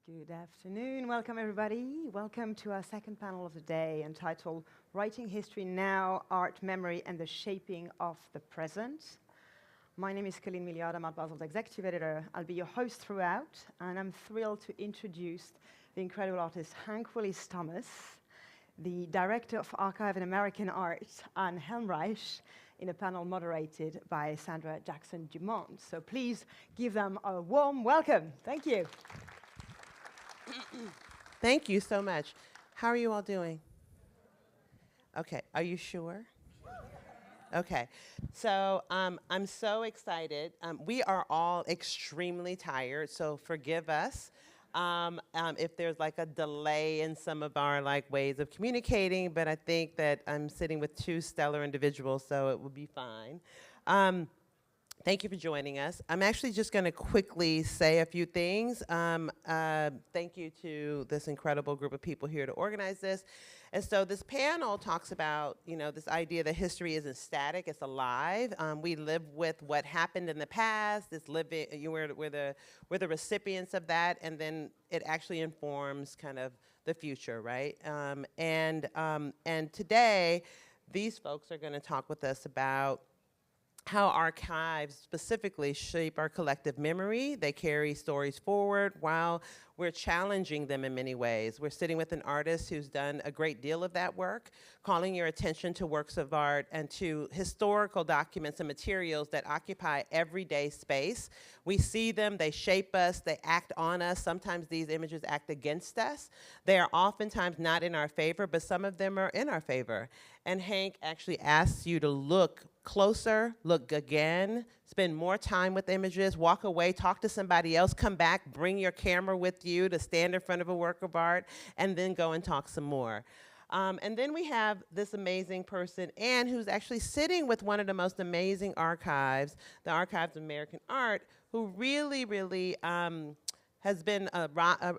Good afternoon. Welcome, everybody. Welcome to our second panel of the day entitled Writing History Now, Art, Memory, and the Shaping of the Present. My name is Colleen Milliard. I'm at Basel's executive editor. I'll be your host throughout, and I'm thrilled to introduce the incredible artist Hank Willis Thomas, the director of Archive and American Art, Anne Helmreich, in a panel moderated by Sandra Jackson-Dumont. So please give them a warm welcome. Thank you. Thank you so much. How are you all doing? Okay, are you sure? Okay, so I'm so excited. We are all extremely tired, so forgive us if there's like a delay in some of our ways of communicating, but I think that I'm sitting with two stellar individuals, so it will be fine. Thank you for joining us. I'm actually just going to quickly say a few things. Thank you to this incredible group of people here to organize this. And so this panel talks about, this idea that history isn't static, it's alive. We live with what happened in the past. It's living, we're the recipients of that, and then it actually informs kind of the future, right? And today, these folks are going to talk with us about how archives specifically shape our collective memory. They carry stories forward while we're challenging them in many ways. We're sitting with an artist who's done a great deal of that work, calling your attention to works of art and to historical documents and materials that occupy everyday space. We see them, they shape us, they act on us. Sometimes these images act against us. They are oftentimes not in our favor, but some of them are in our favor. And Hank actually asks you to look closer, look again, spend more time with images, walk away, talk to somebody else, come back, bring your camera with you to stand in front of a work of art, and then go and talk some more. And then we have this amazing person, Anne, who's actually sitting with one of the most amazing archives, the Archives of American Art, who really has been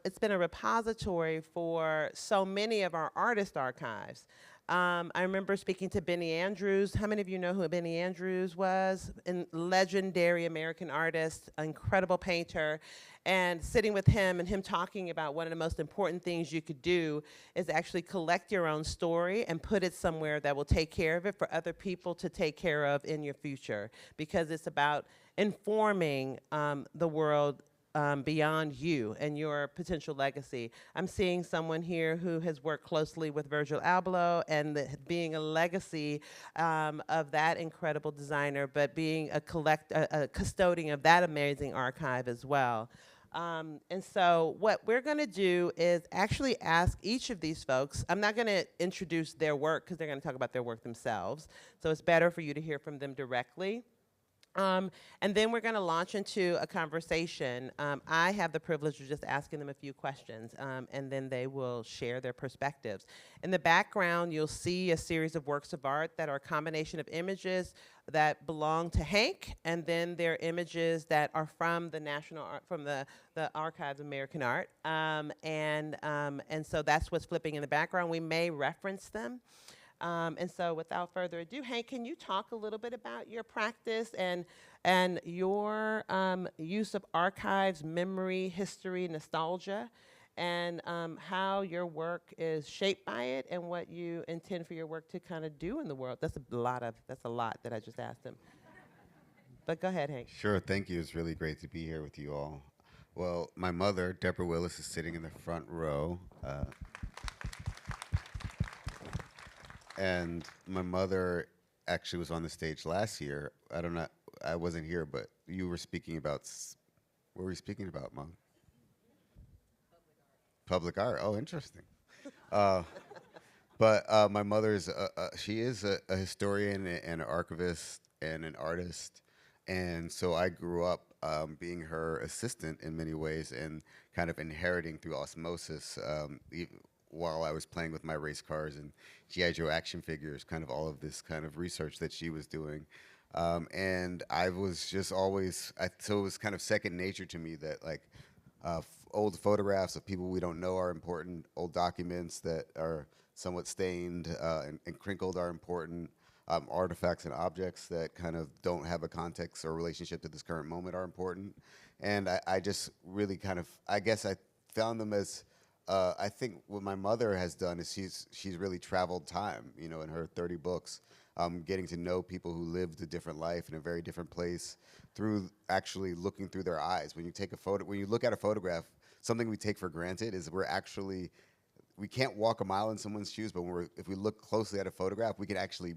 it's been a repository for so many of our artist archives. I remember speaking to Benny Andrews. How many of you know who Benny Andrews was? A legendary American artist, incredible painter, and sitting with him and him talking about one of the most important things you could do is actually collect your own story and put it somewhere that will take care of it for other people to take care of in your future, because it's about informing the world beyond you and your potential legacy. I'm seeing someone here who has worked closely with Virgil Abloh and being a legacy of that incredible designer, but being a custodian of that amazing archive as well. And so what we're going to do is actually ask each of these folks. I'm not going to introduce their work because they're going to talk about their work themselves. So it's better for you to hear from them directly. And then we're going to launch into a conversation. I have the privilege of just asking them a few questions, and then they will share their perspectives. In the background, you'll see a series of works of art that are a combination of images that belong to Hank, and then there are images that are from the the Archives of American Art. And so that's what's flipping in the background. We may reference them. And so without further ado, Hank, can you talk a little bit about your practice and your use of archives, memory, history, nostalgia, and how your work is shaped by it and what you intend for your work to kind of do in the world? That's a lot that I just asked him. But go ahead, Hank. Sure, thank you. It's really great to be here with you all. Well, my mother, Deborah Willis, is sitting in the front row. And my mother actually was on the stage last year. I wasn't here, but you were speaking about, what were you speaking about, Mom? Public art. Oh, interesting. But my mother's, she is a historian and an archivist and an artist. And so I grew up being her assistant in many ways and kind of inheriting through osmosis while I was playing with my race cars and G.I. Joe action figures, kind of all of this kind of research that she was doing. And I was just always, so it was kind of second nature to me that old photographs of people we don't know are important, old documents that are somewhat stained and crinkled are important, artifacts and objects that kind of don't have a context or relationship to this current moment are important. And I just really kind of, I guess I found them as I think what my mother has done is she's really traveled time, you know, in her 30 books, getting to know people who lived a different life in a very different place through actually looking through their eyes. When you take a photo, when you look at a photograph, something we take for granted is we can't walk a mile in someone's shoes, but if we look closely at a photograph, we can actually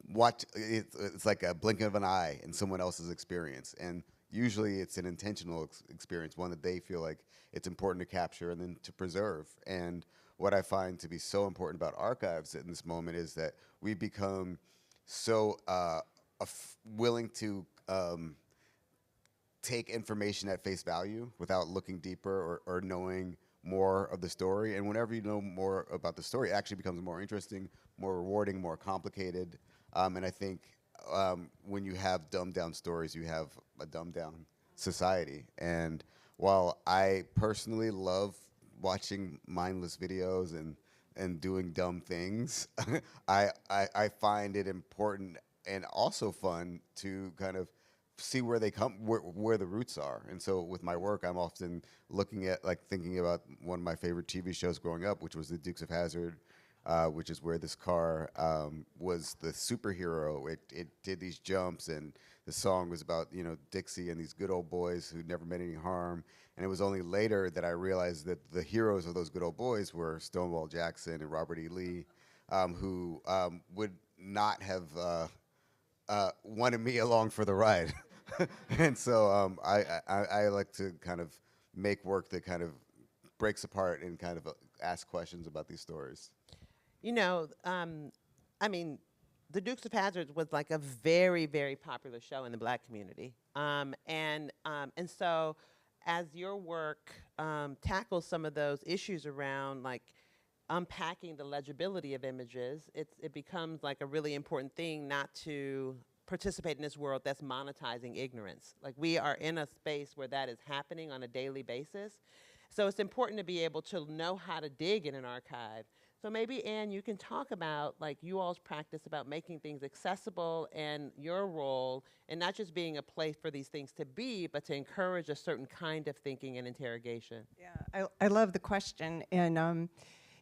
watch. It's like a blink of an eye in someone else's experience, and usually it's an intentional experience, one that they feel like it's important to capture and then to preserve. And what I find to be so important about archives in this moment is that we become so willing to take information at face value without looking deeper or knowing more of the story. And whenever you know more about the story, it actually becomes more interesting, more rewarding, more complicated. And I think when you have dumbed down stories, you have a dumbed down society. And while I personally love watching mindless videos and doing dumb things, I find it important and also fun to kind of see where they come, where the roots are. And so with my work, I'm often looking at, like, thinking about one of my favorite TV shows growing up, which was the Dukes of Hazzard, which is where this car was the superhero. It did these jumps, and the song was about, you know, Dixie and these good old boys who never meant any harm. And it was only later that I realized that the heroes of those good old boys were Stonewall Jackson and Robert E. Lee, who would not have wanted me along for the ride. And so I like to kind of make work that kind of breaks apart and kind of ask questions about these stories. You know, I mean, the Dukes of Hazzard was like a very, very popular show in the Black community. And so as your work tackles some of those issues around, like, unpacking the legibility of images, it becomes like a really important thing not to participate in this world that's monetizing ignorance. Like, we are in a space where that is happening on a daily basis. So it's important to be able to know how to dig in an archive. So maybe, Anne, you can talk about, like, you all's practice about making things accessible and your role in not just being a place for these things to be, but to encourage a certain kind of thinking and interrogation. Yeah, I love the question. And,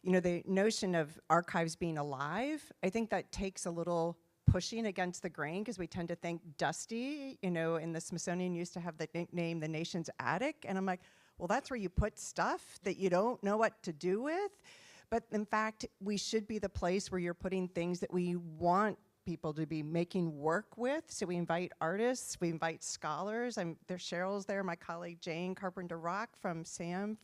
you know, the notion of archives being alive, I think that takes a little pushing against the grain, because we tend to think dusty, you know, and the Smithsonian used to have the nickname the nation's attic. And I'm like, well, that's where you put stuff that you don't know what to do with. But in fact, we should be the place where you're putting things that we want people to be making work with. So we invite artists, we invite scholars. There's Cheryl's there, my colleague Jane Carpenter-Rock from SAM,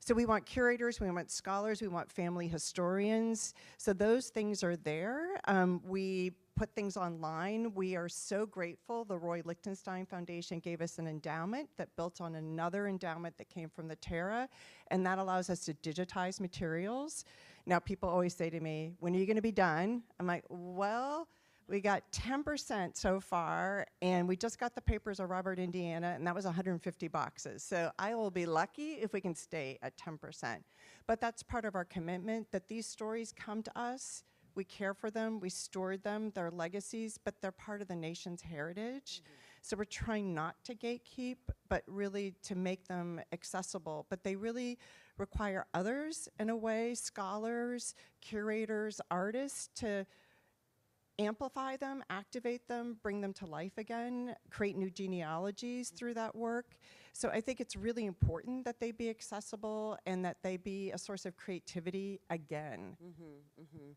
so we want curators, we want scholars, we want family historians. So those things are there. We put things online. We are so grateful. The Roy Lichtenstein Foundation gave us an endowment that built on another endowment that came from the Terra, and that allows us to digitize materials. Now, people always say to me, when are you going to be done? I'm like, well, we got 10% so far, and we just got the papers of Robert, Indiana, and that was 150 boxes. So I will be lucky if we can stay at 10%. But that's part of our commitment, that these stories come to us, we care for them, we store them, they're legacies, but they're part of the nation's heritage. Mm-hmm. So we're trying not to gatekeep, but really to make them accessible. But they really require others, in a way, scholars, curators, artists, to amplify them, activate them, bring them to life again, create new genealogies through that work. So I think it's really important that they be accessible and that they be a source of creativity again. Mm-hmm, mm-hmm.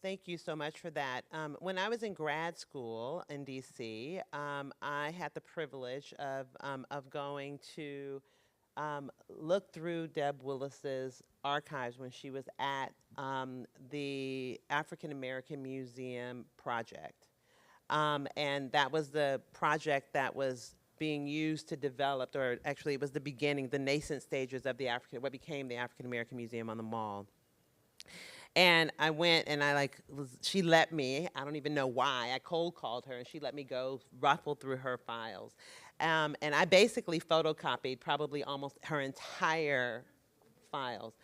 Thank you so much for that. When I was in grad school in DC, I had the privilege of going to look through Deb Willis's archives when she was at the African American Museum project. And that was the project that was being used to develop, or actually it was the beginning, the nascent stages of what became the African American Museum on the Mall. And I went and she let me, I don't even know why, I cold called her and she let me go ruffle through her files. And I basically photocopied probably almost her entire files.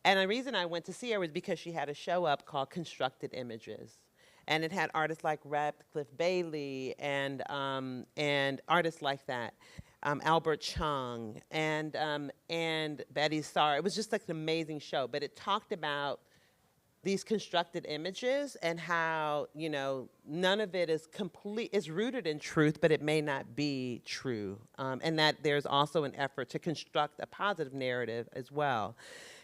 And the reason I went to see her was because she had a show up called Constructed Images. And it had artists like Radcliffe Bailey and artists like that. Albert Chung, and Betty Saar. It was just like an amazing show, but it talked about these constructed images and how, you know, none of it is complete, it's rooted in truth, but it may not be true. And that there's also an effort to construct a positive narrative as well.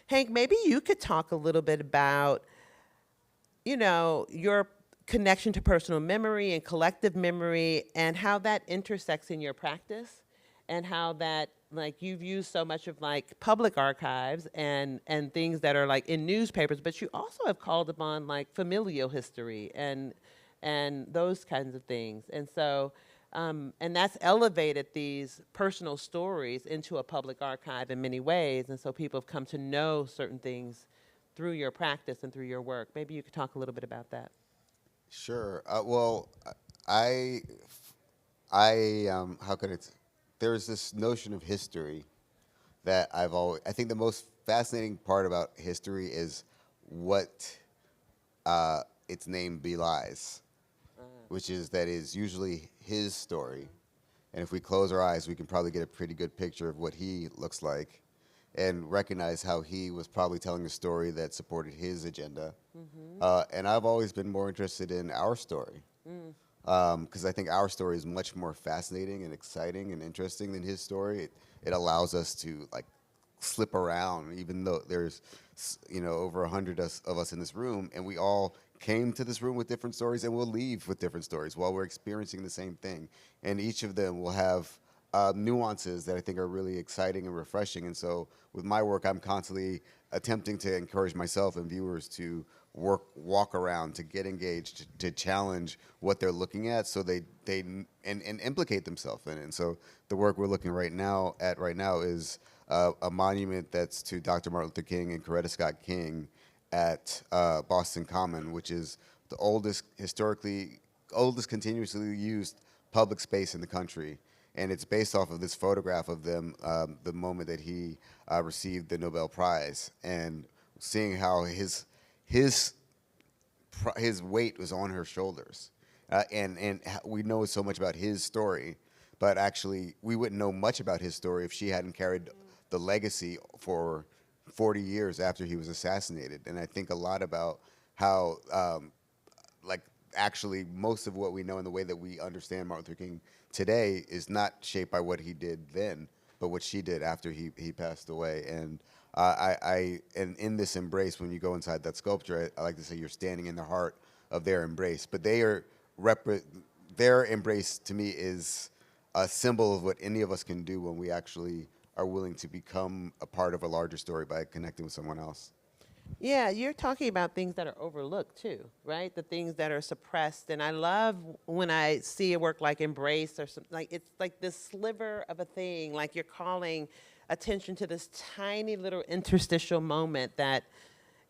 Hank, maybe you could talk a little bit about, you know, your connection to personal memory and collective memory and how that intersects in your practice, and how that, like, you've used so much of like public archives and things that are like in newspapers, but you also have called upon like familial history and those kinds of things. And so, and that's elevated these personal stories into a public archive in many ways. And so people have come to know certain things through your practice and through your work. Maybe you could talk a little bit about that. Sure. Well, how could it? There's this notion of history that I think the most fascinating part about history is what its name belies, which is that is usually his story. And if we close our eyes, we can probably get a pretty good picture of what he looks like and recognize how he was probably telling a story that supported his agenda. And I've always been more interested in our story. Because I think our story is much more fascinating and exciting and interesting than his story. It allows us to like slip around, even though there's, you know, over 100 of us in this room, and we all came to this room with different stories, and we'll leave with different stories while we're experiencing the same thing. And each of them will have nuances that I think are really exciting and refreshing. And so with my work, I'm constantly attempting to encourage myself and viewers to walk around, to get engaged, to challenge what they're looking at, so they implicate themselves in it. And so the work we're looking right now is a monument that's to Dr. Martin Luther King and Coretta Scott King at Boston Common, which is the oldest continuously used public space in the country. And it's based off of this photograph of them, the moment that he received the Nobel Prize, and seeing how his weight was on her shoulders. And we know so much about his story, but actually we wouldn't know much about his story if she hadn't carried the legacy for 40 years after he was assassinated. And I think a lot about how, like, actually most of what we know in the way that we understand Martin Luther King today is not shaped by what he did then, but what she did after he passed away. And and in this embrace, when you go inside that sculpture, I like to say you're standing in the heart of their embrace. But their embrace to me is a symbol of what any of us can do when we actually are willing to become a part of a larger story by connecting with someone else. Yeah, you're talking about things that are overlooked too, right? The things that are suppressed. And I love when I see a work like Embrace or something, like it's like this sliver of a thing, like you're calling attention to this tiny little interstitial moment that,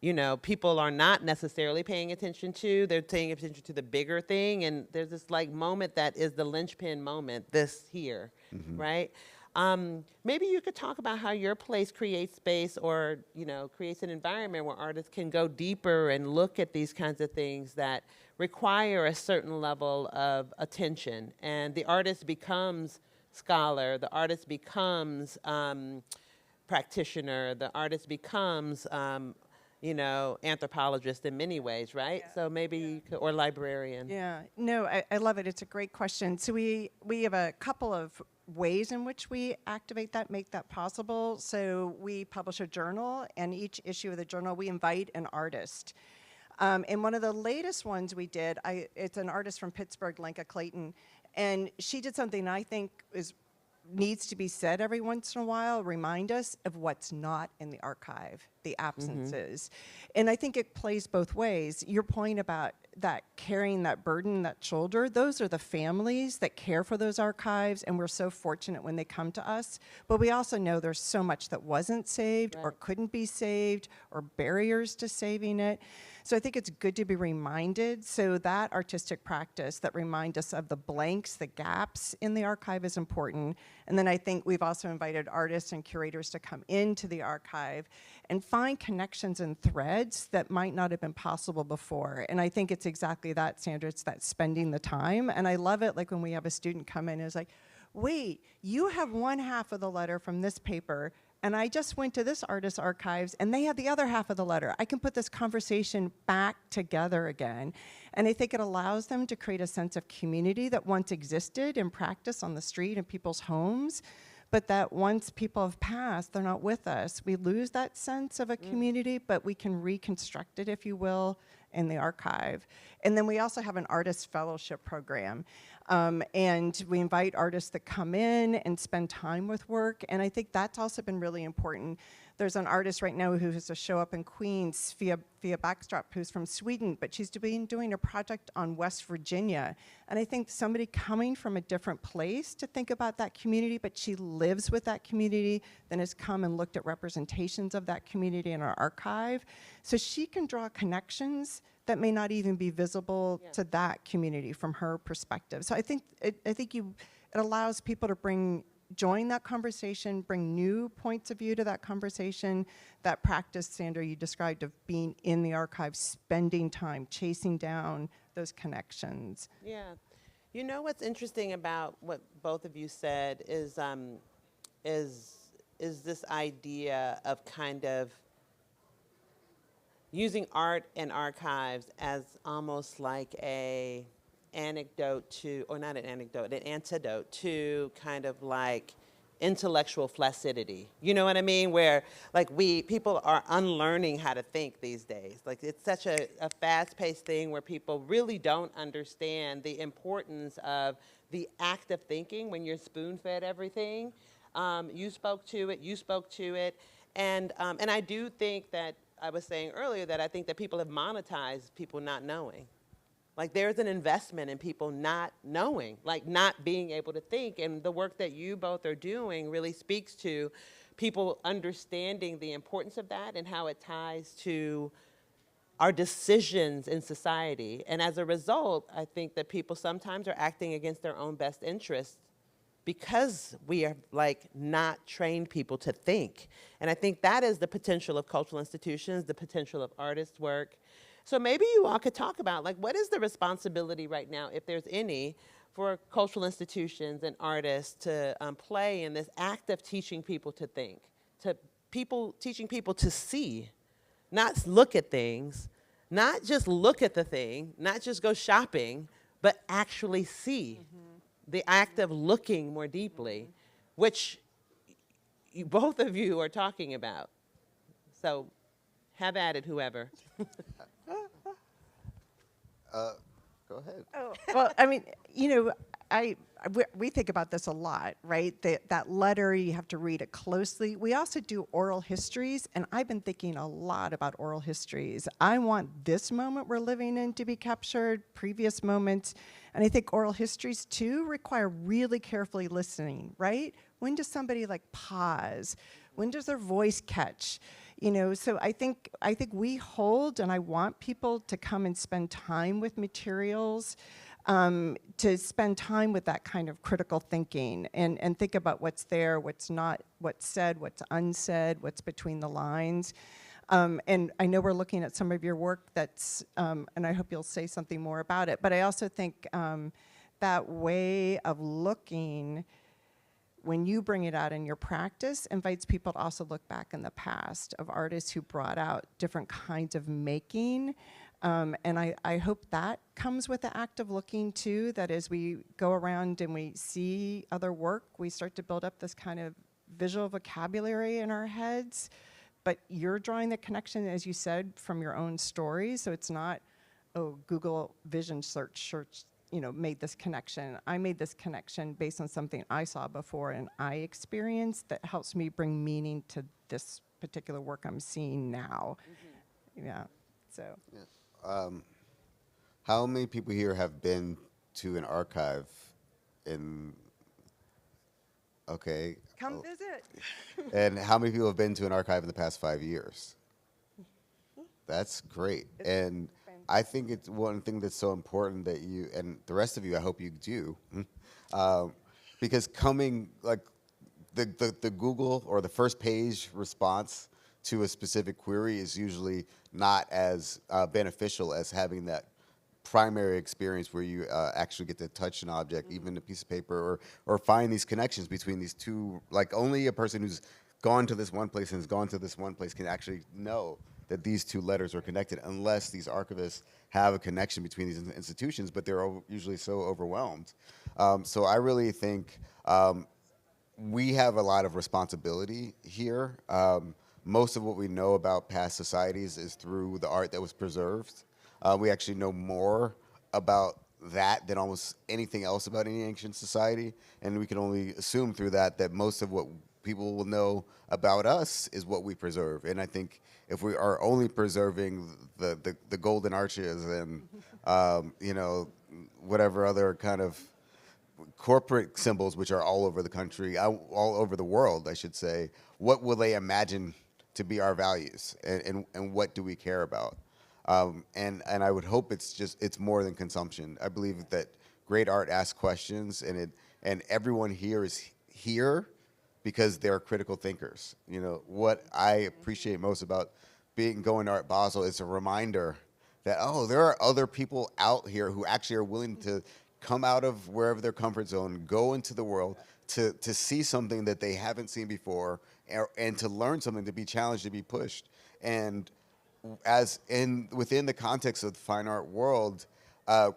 you know, people are not necessarily paying attention to. They're paying attention to the bigger thing. And there's this like moment that is the linchpin moment, this here, right? Maybe you could talk about how your place creates space, or, you know, creates an environment where artists can go deeper and look at these kinds of things that require a certain level of attention. And the artist becomes scholar, the artist becomes practitioner, the artist becomes, you know, anthropologist in many ways, right? Yeah. So maybe you could, or librarian. Yeah, no, I love it. It's a great question. So we have a couple of ways in which we activate that, make that possible. So we publish a journal, and each issue of the journal, we invite an artist. And one of the latest ones we did, it's an artist from Pittsburgh, Lenka Clayton, and she did something I think needs to be said every once in a while, remind us of what's not in the archive, the absences. And I think it plays both ways. Your point about that carrying that burden, that shoulder, those are the families that care for those archives, and we're so fortunate when they come to us. But we also know there's so much that wasn't saved or couldn't be saved, or barriers to saving it. So I think it's good to be reminded. So that artistic practice that reminds us of the blanks, the gaps in the archive is important. And then I think we've also invited artists and curators to come into the archive and find connections and threads that might not have been possible before. And I think it's exactly that, Sandra. It's that spending the time. And I love it, like when we have a student come in and is like, wait, you have one half of the letter from this paper, and I just went to this artist's archives, and they have the other half of the letter. I can put this conversation back together again. And I think it allows them to create a sense of community that once existed in practice on the street in people's homes, but that once people have passed, they're not with us. We lose that sense of a community, but we can reconstruct it, if you will, in the archive. And then we also have an artist fellowship program. And we invite artists that come in and spend time with work. And I think that's also been really important. There's an artist right now who has a show up in Queens, Fia Backstrop, who's from Sweden, but she's doing a project on West Virginia. And I think somebody coming from a different place to think about that community, but she lives with that community, then has come and looked at representations of that community in our archive. So she can draw connections that may not even be visible to that community from her perspective. So I think it allows people to join that conversation, bring new points of view to that conversation. That practice, Sandra, you described of being in the archive, spending time, chasing down those connections. Yeah. You know what's interesting about what both of you said is this idea of kind of using art and archives as almost like an antidote to kind of like intellectual flaccidity. You know what I mean? Where like people are unlearning how to think these days. Like it's such a fast-paced thing where people really don't understand the importance of the act of thinking when you're spoon-fed everything. You spoke to it, and I do think that I was saying earlier that I think that people have monetized people not knowing. Like there's an investment in people not knowing, like not being able to think. And the work that you both are doing really speaks to people understanding the importance of that and how it ties to our decisions in society. And as a result, I think that people sometimes are acting against their own best interests because we are like not trained people to think. And I think that is the potential of cultural institutions, the potential of artists' work. So maybe you all could talk about like what is the responsibility right now, if there's any, for cultural institutions and artists to play in this act of teaching people to think, teaching people to see, not look at things, not just look at the thing, not just go shopping, but actually see. The act of looking more deeply, which both of you are talking about. So have at it, whoever. Go ahead. Oh, well, I mean, you know, we think about this a lot, right? That letter, you have to read it closely. We also do oral histories, and I've been thinking a lot about oral histories. I want this moment we're living in to be captured, previous moments, and I think oral histories, too, require really carefully listening, right? When does somebody, like, pause? When does their voice catch? You know, so I think we hold, and I want people to come and spend time with materials, to spend time with that kind of critical thinking and think about what's there, what's not, what's said, what's unsaid, what's between the lines. And I know we're looking at some of your work that's, and I hope you'll say something more about it, but I also think that way of looking, when you bring it out in your practice, invites people to also look back in the past of artists who brought out different kinds of making. And I hope that comes with the act of looking too, that as we go around and we see other work, we start to build up this kind of visual vocabulary in our heads. But you're drawing the connection, as you said, from your own stories. So it's not, oh, Google vision search, you know, made this connection. I made this connection based on something I saw before and I experienced that helps me bring meaning to this particular work I'm seeing now. Mm-hmm. Yeah, so. Yeah. How many people here have been to an archive in, okay. Come visit. And how many people have been to an archive in the past 5 years? That's great. And I think it's one thing that's so important that you, and the rest of you, I hope you do, because coming, like, the Google or the first page response to a specific query is usually not as beneficial as having that primary experience where you actually get to touch an object, even a piece of paper, or find these connections between these two. Like only a person who's gone to this one place and has gone to this one place can actually know that these two letters are connected, unless these archivists have a connection between these institutions, but they're usually so overwhelmed. So I really think we have a lot of responsibility here. Most of what we know about past societies is through the art that was preserved. We actually know more about that than almost anything else about any ancient society, and we can only assume through that most of what people will know about us is what we preserve. And I think if we are only preserving the golden arches and you know, whatever other kind of corporate symbols, which are all over the country, all over the world, I should say, what will they imagine to be our values, and what do we care about? And I would hope it's more than consumption. I believe that great art asks questions, and everyone here is here because they're critical thinkers. You know, what I appreciate most about going to Art Basel is a reminder that, oh, there are other people out here who actually are willing to come out of wherever their comfort zone, go into the world to see something that they haven't seen before, and to learn something, to be challenged, to be pushed. And within the context of the fine art world,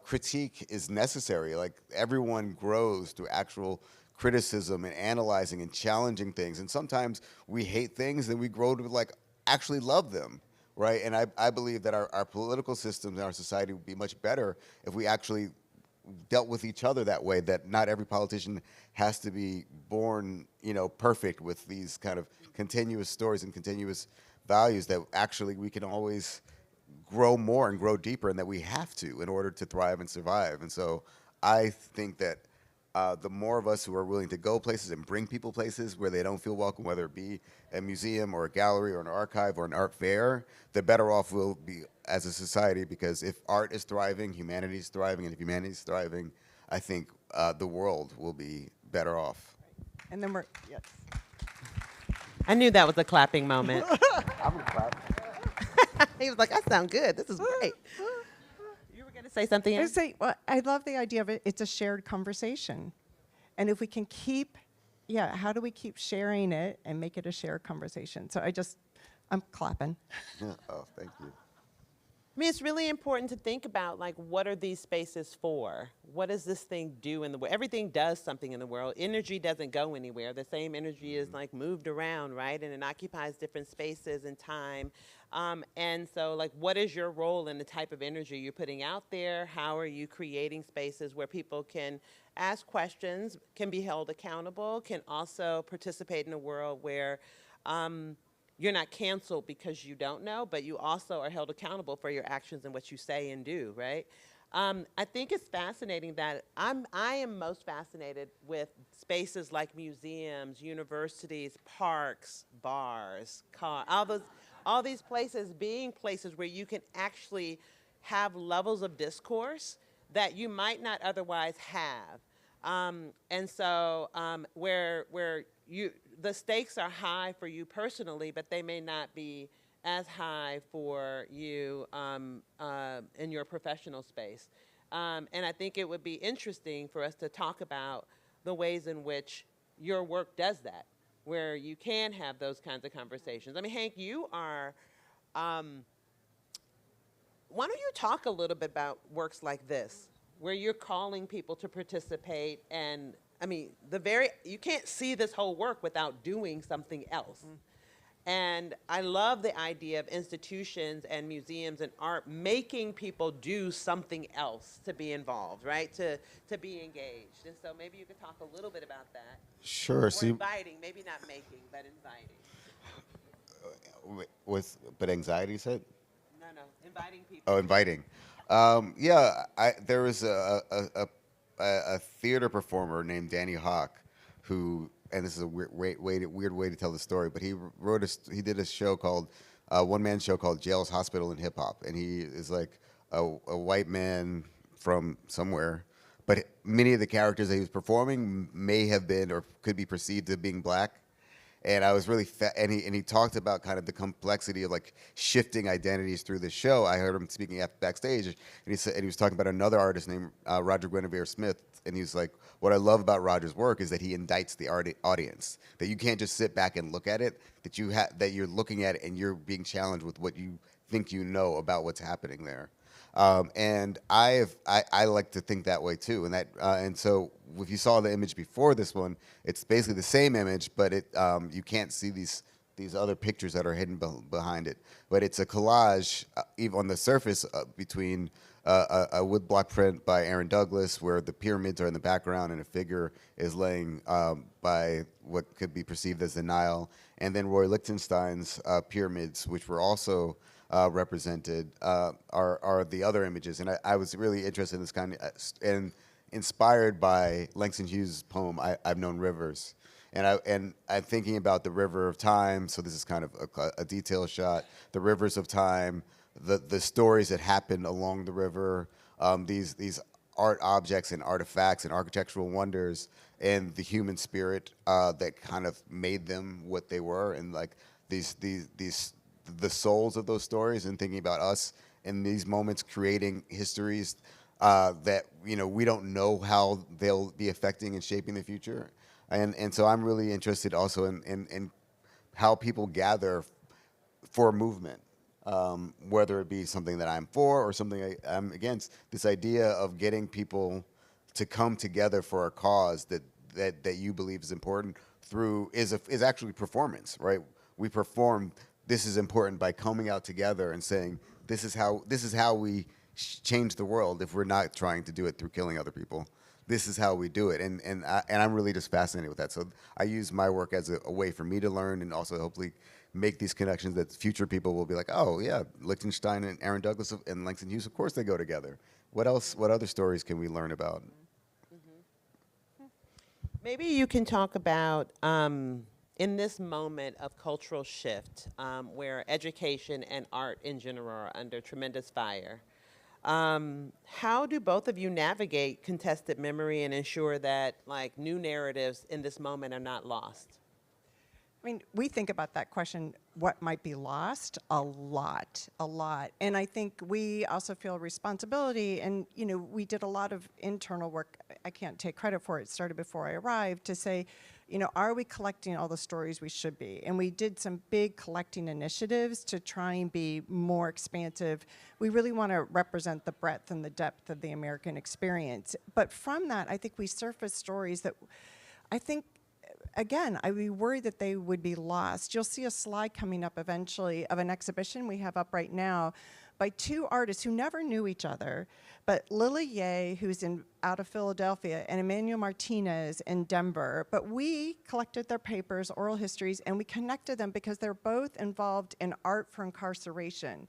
critique is necessary. Like, everyone grows through actual criticism and analyzing and challenging things. And sometimes we hate things and we grow to like actually love them, right? And I believe that our political systems and our society would be much better if we actually dealt with each other that way, that not every politician has to be born, you know, perfect with these kind of continuous stories and continuous values, that actually we can always grow more and grow deeper, and that we have to in order to thrive and survive. And so I think that the more of us who are willing to go places and bring people places where they don't feel welcome, whether it be a museum or a gallery or an archive or an art fair, the better off we'll be as a society. Because if art is thriving, humanity is thriving, and if humanity is thriving, I think the world will be better off. And then yes. I knew that was a clapping moment. I'm gonna clap. He was like, "I sound good. This is great." You were going to say something else? Well, I love the idea of it. It's a shared conversation. And if we can how do we keep sharing it and make it a shared conversation? So I'm clapping. Oh, thank you. I mean, it's really important to think about, like, what are these spaces for? What does this thing do in the world? Everything does something in the world. Energy doesn't go anywhere. The same energy is, like, moved around, right? And it occupies different spaces and time. And so, like, what is your role in the type of energy you're putting out there? How are you creating spaces where people can ask questions, can be held accountable, can also participate in a world where you're not canceled because you don't know, but you also are held accountable for your actions and what you say and do, right? I think it's fascinating that I am most fascinated with spaces like museums, universities, parks, bars, all these places being places where you can actually have levels of discourse that you might not otherwise have. And so where the stakes are high for you personally, but they may not be as high for you in your professional space. And I think it would be interesting for us to talk about the ways in which your work does that, where you can have those kinds of conversations. I mean, Hank, you are, why don't you talk a little bit about works like this, where you're calling people to participate, and I mean, you can't see this whole work without doing something else. And I love the idea of institutions and museums and art making people do something else to be involved, right? To be engaged. And so maybe you could talk a little bit about that. Sure. Or inviting, maybe not making, but inviting. But anxiety, you said? No, inviting people. Oh, inviting. There was a theater performer named Danny Hawk who, and this is a weird way to tell the story, but he did a show called, one-man show called Jails, Hospital, and Hip Hop. And he is like a white man from somewhere, but many of the characters that he was performing may have been or could be perceived as being black. And I was really and he talked about kind of the complexity of like shifting identities through the show. I heard him speaking backstage, and he was talking about another artist named Roger Guinevere Smith, and he was like, what I love about Roger's work is that he indicts the audience, that you can't just sit back and look at it, that you're looking at it and you're being challenged with what you think you know about what's happening there. And I like to think that way too, and so if you saw the image before this one, it's basically the same image, but you can't see these other pictures that are hidden behind it. But it's a collage, even on the surface, between a woodblock print by Aaron Douglas, where the pyramids are in the background and a figure is laying by what could be perceived as the Nile, and then Roy Lichtenstein's pyramids, which were also represented, are the other images. And I was really interested in this kind of, and inspired by Langston Hughes' poem, I've Known Rivers. And I'm thinking about the river of time, so this is kind of a detail shot, the rivers of time, the stories that happened along the river, these art objects and artifacts and architectural wonders, and the human spirit that kind of made them what they were, and like the souls of those stories, and thinking about us in these moments creating histories that we don't know how they'll be affecting and shaping the future. And so I'm really interested also in how people gather for a movement, whether it be something that I'm for or something I'm against. This idea of getting people to come together for a cause that you believe is important is actually performance, right? We perform this is important by coming out together and saying this is how we change the world if we're not trying to do it through killing other people. This is how we do it, and I'm really just fascinated with that. So I use my work as a way for me to learn, and also hopefully make these connections that future people will be like, oh yeah, Lichtenstein and Aaron Douglas and Langston Hughes, of course they go together. What else? What other stories can we learn about? Maybe you can talk about, in this moment of cultural shift, where education and art in general are under tremendous fire, how do both of you navigate contested memory and ensure that like new narratives in this moment are not lost? I mean, we think about that question, what might be lost, a lot. And I think we also feel responsibility, and we did a lot of internal work. I can't take credit for it. It started before I arrived to say, are we collecting all the stories we should be? And we did some big collecting initiatives to try and be more expansive. We really want to represent the breadth and the depth of the American experience. But from that, I think we surfaced stories that I think, again, I'd be worried that they would be lost. You'll see a slide coming up eventually of an exhibition we have up right now by two artists who never knew each other, but Lily Ye, who's out of Philadelphia, and Emmanuel Martinez in Denver. But we collected their papers, oral histories, and we connected them because they're both involved in art for incarceration.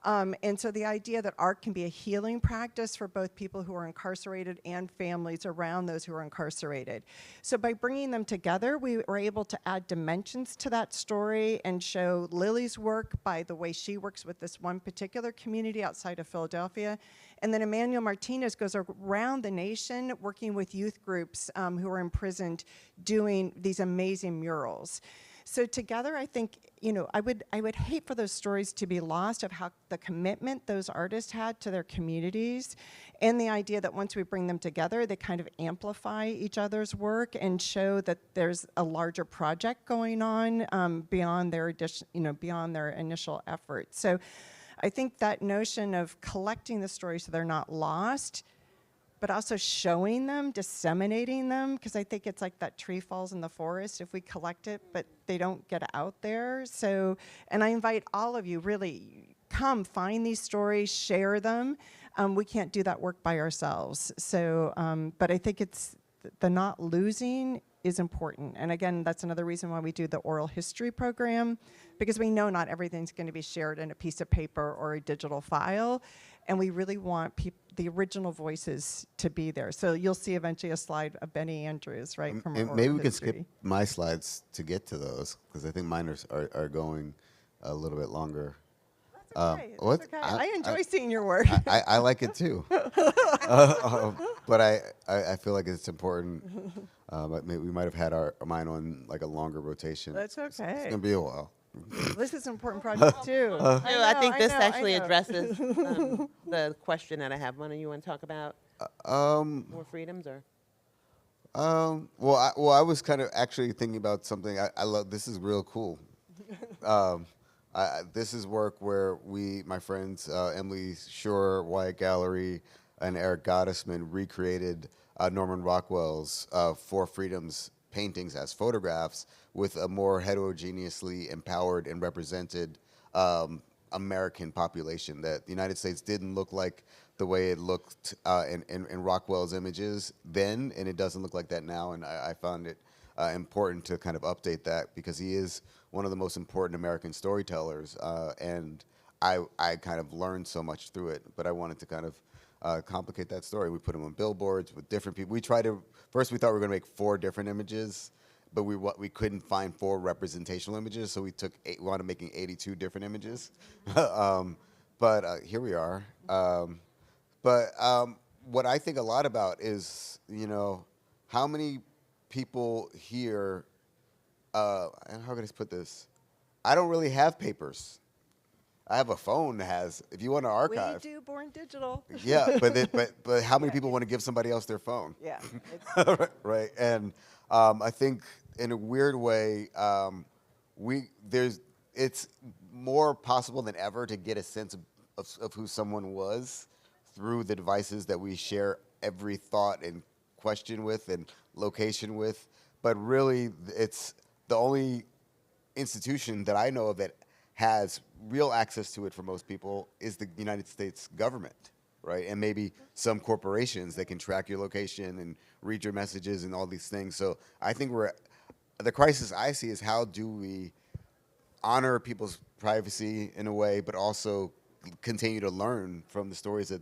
And so the idea that art can be a healing practice for both people who are incarcerated and families around those who are incarcerated. So by bringing them together, we were able to add dimensions to that story and show Lily's work by the way she works with this one particular community outside of Philadelphia. And then Emmanuel Martinez goes around the nation working with youth groups who are imprisoned, doing these amazing murals. So together, I think, I would hate for those stories to be lost of how the commitment those artists had to their communities, and the idea that once we bring them together, they kind of amplify each other's work and show that there's a larger project going on beyond their beyond their initial efforts. So I think that notion of collecting the stories so they're not lost, but also showing them, disseminating them, because I think it's like that tree falls in the forest if we collect it, but they don't get out there. So, and I invite all of you, really, come find these stories, share them. We can't do that work by ourselves. So, but I think it's the not losing is important. And again, that's another reason why we do the oral history program, because we know not everything's going to be shared in a piece of paper or a digital file. And we really want the original voices to be there. So you'll see eventually a slide of Benny Andrews, right? From and maybe we can skip my slides to get to those, because I think mine are going a little bit longer. That's okay. That's okay. I enjoy seeing your work. I like it too. but I feel like it's important. But maybe we might have had our mine on like a longer rotation. That's It's okay. gonna be a while. This is an important project too. I think this actually I know. addresses the question that I have. One of you want to talk about more freedoms or? Well, I was kind of actually thinking about something. I love. This is real cool. This is work where my friends Emily Shore, Wyatt Gallery, and Eric Gottesman recreated Norman Rockwell's Four Freedoms paintings as photographs with a more heterogeneously empowered and represented American population. That the United States didn't look like the way it looked in Rockwell's images then, and it doesn't look like that now. And I found it important to kind of update that because he is one of the most important American storytellers, and I kind of learned so much through it. But I wanted to kind of complicate that story. We put him on billboards with different people. First we thought we were going to make 4 different images, but we couldn't find 4 representational images, so we wound up making 82 different images. But here we are. But what I think a lot about is, how many people here, how can I put this? I don't really have papers. I have a phone that has, if you want to archive. We do Born Digital. Yeah, but how many people want to give somebody else their phone? Yeah. Right. And I think in a weird way, it's more possible than ever to get a sense of who someone was through the devices that we share every thought and question with and location with. But really, it's the only institution that I know of that has real access to it for most people is the United States government, right? And maybe some corporations that can track your location and read your messages and all these things. So I think the crisis I see is how do we honor people's privacy in a way, but also continue to learn from the stories that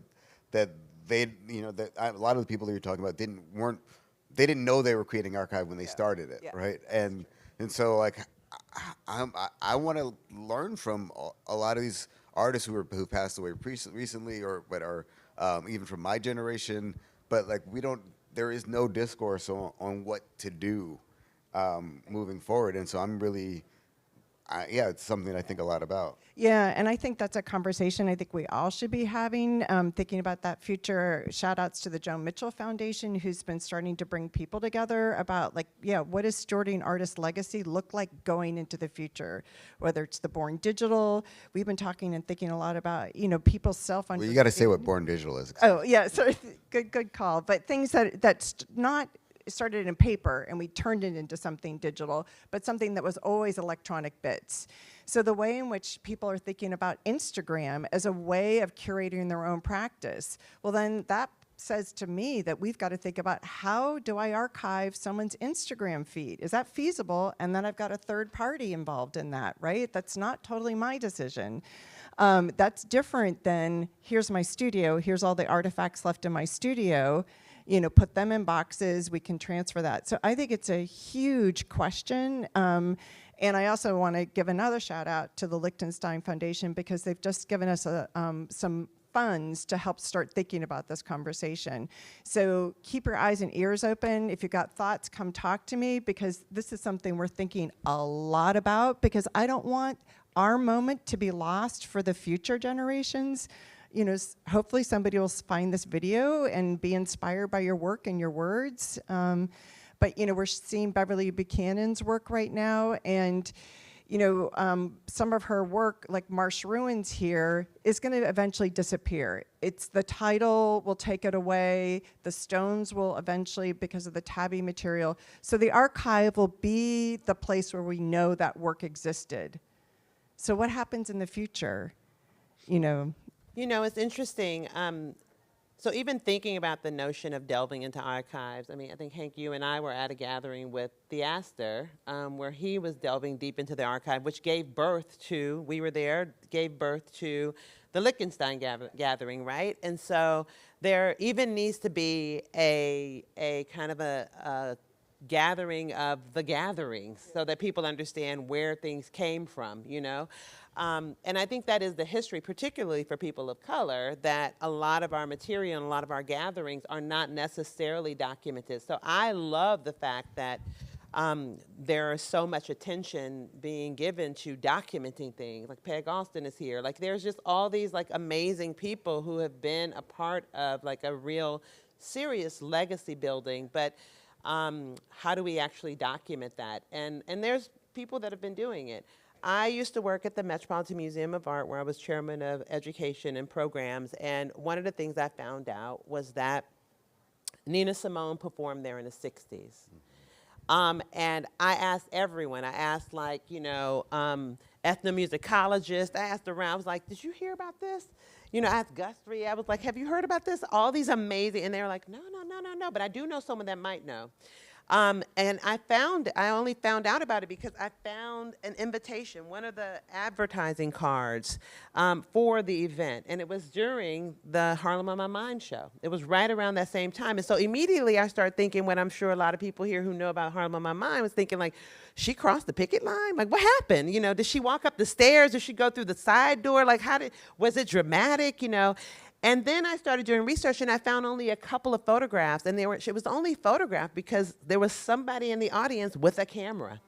they, that a lot of the people that you're talking about they didn't know they were creating archive when they started it, right? And so like I want to learn from a lot of these artists who passed away recently, but are even from my generation. But like there is no discourse on what to do moving forward, and so I'm really. It's something I think a lot about. Yeah, and I think that's a conversation I think we all should be having, thinking about that future. Shout outs to the Joan Mitchell Foundation, who's been starting to bring people together about what does stewarding artist legacy look like going into the future? Whether it's the Born Digital, we've been talking and thinking a lot about, people's self-understanding. Well, you got to say what Born Digital is. Oh, yeah, sorry, good call. But things that's not started in paper and we turned it into something digital, but something that was always electronic bits. So the way in which people are thinking about Instagram as a way of curating their own practice, well then that says to me that we've got to think about how do I archive someone's Instagram feed? Is that feasible? And then I've got a third party involved in that, right? That's not totally my decision. That's different than here's my studio, here's all the artifacts left in my studio, put them in boxes, we can transfer that. So I think it's a huge question. And I also want to give another shout out to the Liechtenstein Foundation because they've just given us some funds to help start thinking about this conversation. So keep your eyes and ears open. If you've got thoughts, come talk to me because this is something we're thinking a lot about because I don't want our moment to be lost for the future generations. Hopefully somebody will find this video and be inspired by your work and your words. But we're seeing Beverly Buchanan's work right now, and some of her work, like Marsh Ruins here, is going to eventually disappear. It's the title will take it away. The stones will eventually, because of the tabby material. So the archive will be the place where we know that work existed. So what happens in the future? It's interesting. So even thinking about the notion of delving into archives, I think, Hank, you and I were at a gathering with the Astor, where he was delving deep into the archive, which gave birth to, we were there, gave birth to the Liechtenstein gathering, right? And so there even needs to be a kind of a gathering of the gatherings so that people understand where things came from, you know? And I think that is the history, particularly for people of color, that a lot of our material and a lot of our gatherings are not necessarily documented. So I love the fact that there is so much attention being given to documenting things. Like Peg Austin is here. Like there's just all these like amazing people who have been a part of like a real serious legacy building. But how do we actually document that? And there's people that have been doing it. I used to work at the Metropolitan Museum of Art, where I was chairman of education and programs, and one of the things I found out was that Nina Simone performed there in the 60s. And I asked everyone, I asked like, you know, ethnomusicologists, I asked around, I was like, did you hear about this? You know, I asked Guthrie, I was like, have you heard about this? All these amazing, and they were like, no, but I do know someone that might know. And I only found out about it because I found an invitation, one of the advertising cards for the event. And it was during the Harlem on My Mind show. It was right around that same time. And so immediately I started thinking what I'm sure a lot of people here who know about Harlem on My Mind was thinking like, she crossed the picket line? Like what happened? You know, did she walk up the stairs? Did she go through the side door? Like was it dramatic, you know? And then I started doing research, and I found only a couple of photographs, and it was only photographed because there was somebody in the audience with a camera.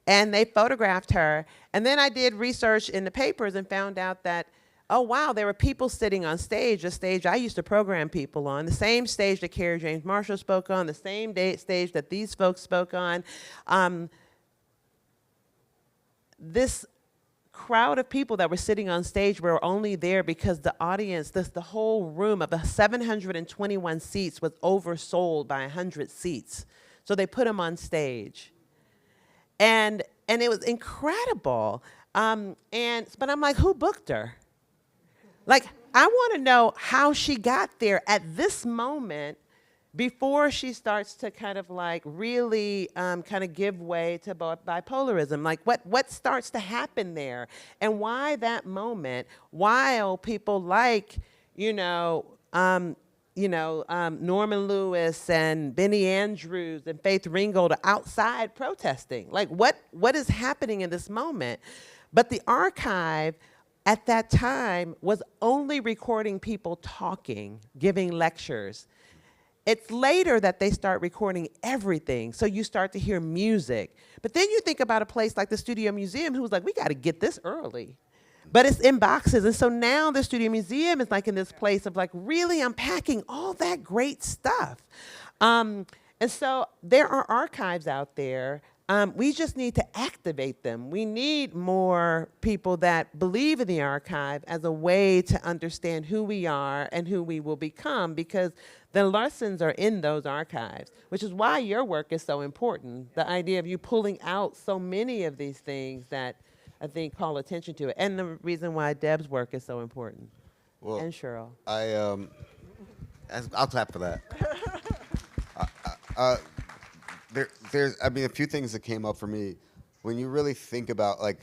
And they photographed her. And then I did research in the papers and found out that, oh, wow, there were people sitting on stage, a stage I used to program people on, the same stage that Carrie James Marshall spoke on, the same stage that these folks spoke on. This crowd of people that were sitting on stage were only there because the audience, the whole room of the 721 seats was oversold by 100 seats. So they put them on stage. And it was incredible. But I'm like, who booked her? Like, I want to know how she got there at this moment before she starts to kind of like really kind of give way to bipolarism. Like what starts to happen there, and why that moment, while people like, Norman Lewis and Benny Andrews and Faith Ringgold are outside protesting. Like what is happening in this moment? But the archive at that time was only recording people talking, giving lectures. It's later that they start recording everything, so you start to hear music. But then you think about a place like the Studio Museum, who's like, we got to get this early. But it's in boxes, and so now the Studio Museum is like in this place of like really unpacking all that great stuff. And so there are archives out there. We just need to activate them. We need more people that believe in the archive as a way to understand who we are and who we will become, because the lessons are in those archives, which is why your work is so important. The idea of you pulling out so many of these things that I think call attention to it, and the reason why Deb's work is so important. Well, and Cheryl. I'll clap for that. There's a few things that came up for me when you really think about like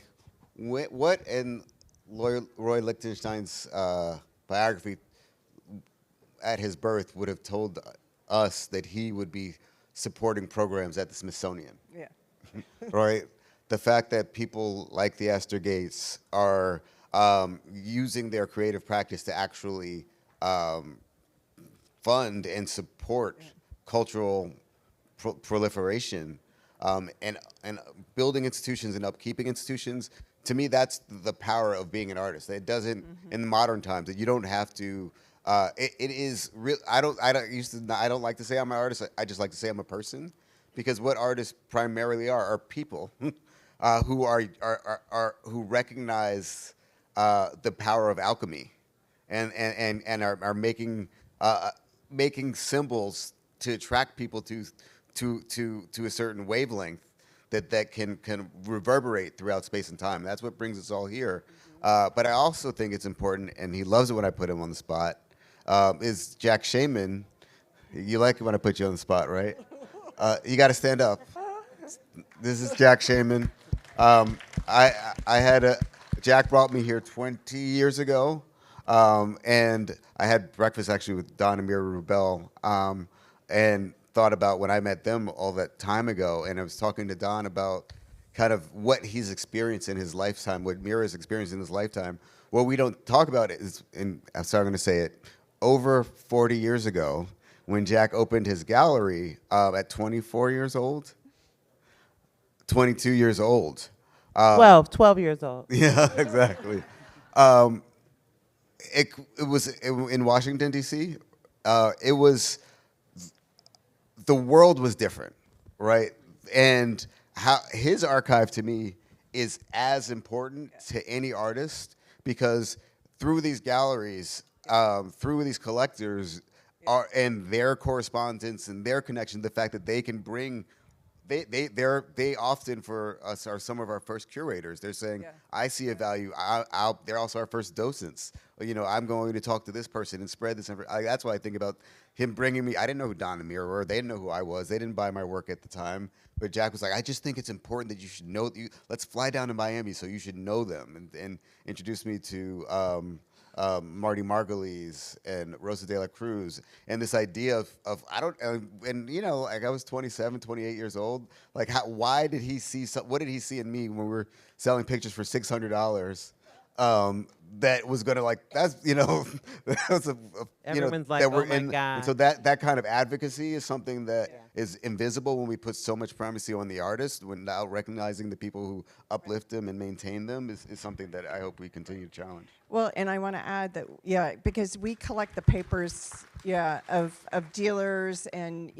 what in Roy Lichtenstein's biography at his birth would have told us that he would be supporting programs at the Smithsonian. Yeah. Right? The fact that people like the Astor Gates are using their creative practice to actually fund and support cultural proliferation and building institutions and upkeeping institutions. To me, that's the power of being an artist. It doesn't in modern times that you don't have to. It is real. I don't like to say I'm an artist. I just like to say I'm a person, because what artists primarily are people who recognize the power of alchemy, and are making symbols to attract people to a certain wavelength that can reverberate throughout space and time. That's what brings us all here. But I also think it's important, and he loves it when I put him on the spot, is Jack Shaman. You like it when I put you on the spot, right? You got to stand up. This is Jack Shaman. Jack brought me here 20 years ago, and I had breakfast actually with Don and Mira Rubel, and thought about when I met them all that time ago, and I was talking to Don about kind of what he's experienced in his lifetime, what Mira's experienced in his lifetime. What we don't talk about is, and I'm sorry, I'm going to say it, over 40 years ago, when Jack opened his gallery at 24 years old, 22 years old. 12 years old. Yeah, exactly. It was in Washington, D.C. It was, the world was different, right? And how his archive to me is as important to any artist, because through these galleries, through these collectors, and their correspondence and their connection, the fact that they can bring, they often for us are some of our first curators. They're saying, I see a value. They're also our first docents. You know, I'm going to talk to this person and spread this information. That's why I think about him bringing me. I didn't know who Don and Mira were. They didn't know who I was. They didn't buy my work at the time. But Jack was like, I just think it's important that you should know. Let's fly down to Miami so you should know them, and introduce me to Marty Margulies and Rosa de la Cruz, and this idea of I don't, and you know, like I was 27, 28 years old. Like, why did he see? What did he see in me when we were selling pictures for $600? That was gonna, like, that's, you know, that was Everyone's like, that oh my God. and so that kind of advocacy is something that is invisible when we put so much primacy on the artist, without recognizing the people who uplift them and maintain them, is something that I hope we continue to challenge. Well, and I want to add that, because we collect the papers, of dealers and,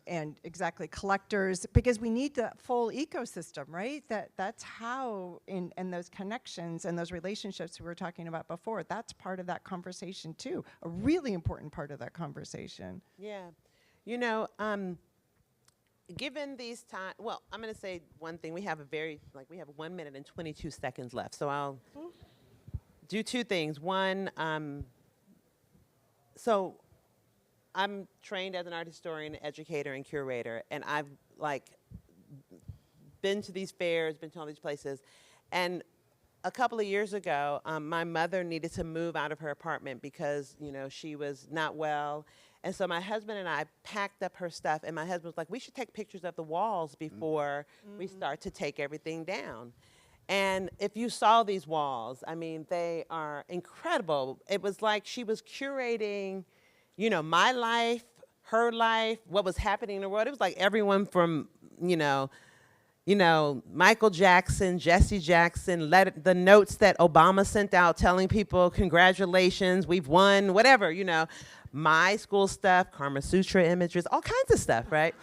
and exactly collectors, because we need the full ecosystem, right? That's how, and those connections and those relationships we were talking about before, that's part of that conversation too, a really important part of that conversation. Yeah. You know, given these time, well, I'm going to say one thing. We have we have 1 minute and 22 seconds left. So I'll do two things. One, so I'm trained as an art historian, educator, and curator, and I've been to these fairs, been to all these places, and a couple of years ago, my mother needed to move out of her apartment because, she was not well. And so my husband and I packed up her stuff, and my husband was like, we should take pictures of the walls before we start to take everything down. And if you saw these walls, I mean, they are incredible. It was like she was curating, my life, her life, what was happening in the world. It was like everyone from, Michael Jackson, Jesse Jackson, the notes that Obama sent out telling people, congratulations, we've won, whatever, my school stuff, Kama Sutra images, all kinds of stuff, right?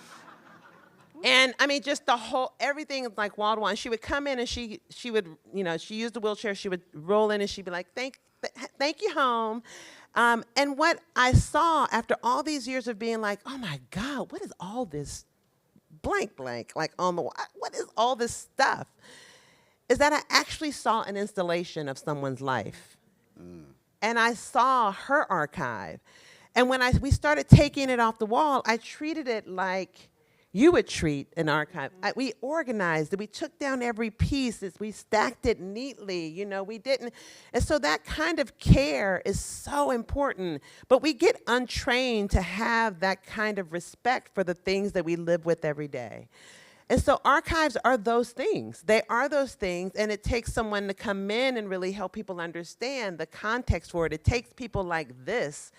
And I mean, just the whole, everything like wall to wall. And she would come in and she would, she used a wheelchair, she would roll in and she'd be like, thank you, home. And what I saw after all these years of being like, oh my God, what is all this blank, like on the wall, what is all this stuff? Is that I actually saw an installation of someone's life. And I saw her archive. And when we started taking it off the wall, I treated it like you would treat an archive. We organized it. We took down every piece. We stacked it neatly. We didn't. And so that kind of care is so important. But we get untrained to have that kind of respect for the things that we live with every day. And so archives are those things. They are those things, and it takes someone to come in and really help people understand the context for it. It takes people like this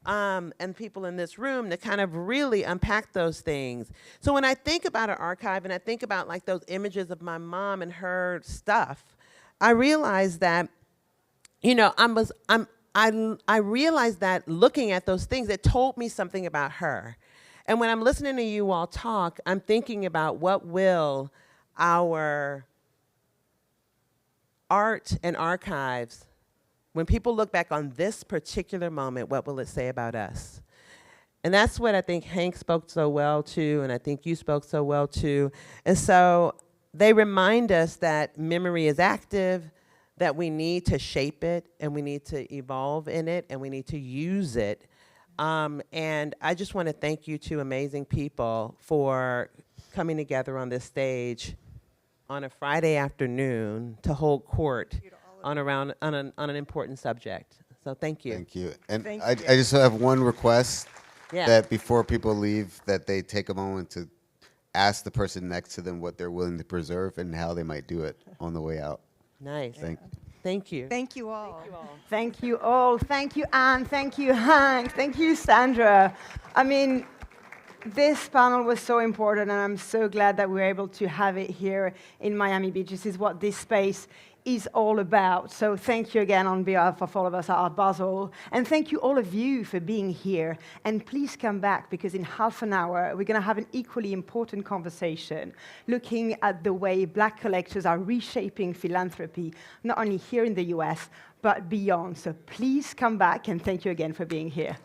and people in this room to kind of really unpack those things. So when I think about an archive and I think about like those images of my mom and her stuff, I realize that, I realized that looking at those things, it told me something about her. And when I'm listening to you all talk, I'm thinking about what will our art and archives, when people look back on this particular moment, what will it say about us? And that's what I think Hank spoke so well to, and I think you spoke so well to. And so they remind us that memory is active, that we need to shape it, and we need to evolve in it, and we need to use it. And I just want to thank you two amazing people for coming together on this stage on a Friday afternoon to hold court on an important subject. So thank you. Thank you. And Thank I you. just have one request. Yeah. that before people leave, that they take a moment to ask the person next to them what they're willing to preserve and how they might do it on the way out. Nice. Thank Thank you. Thank you all. Thank you all. Thank you, Anne. Thank you, Hank. Thank you, Sandra. I mean, this panel was so important, and I'm so glad that we're able to have it here in Miami Beach. This is what this space is all about. So thank you again on behalf of all of us at Basel. And thank you all of you for being here. And please come back, because in half an hour, we're going to have an equally important conversation looking at the way Black collectors are reshaping philanthropy, not only here in the US, but beyond. So please come back, and thank you again for being here.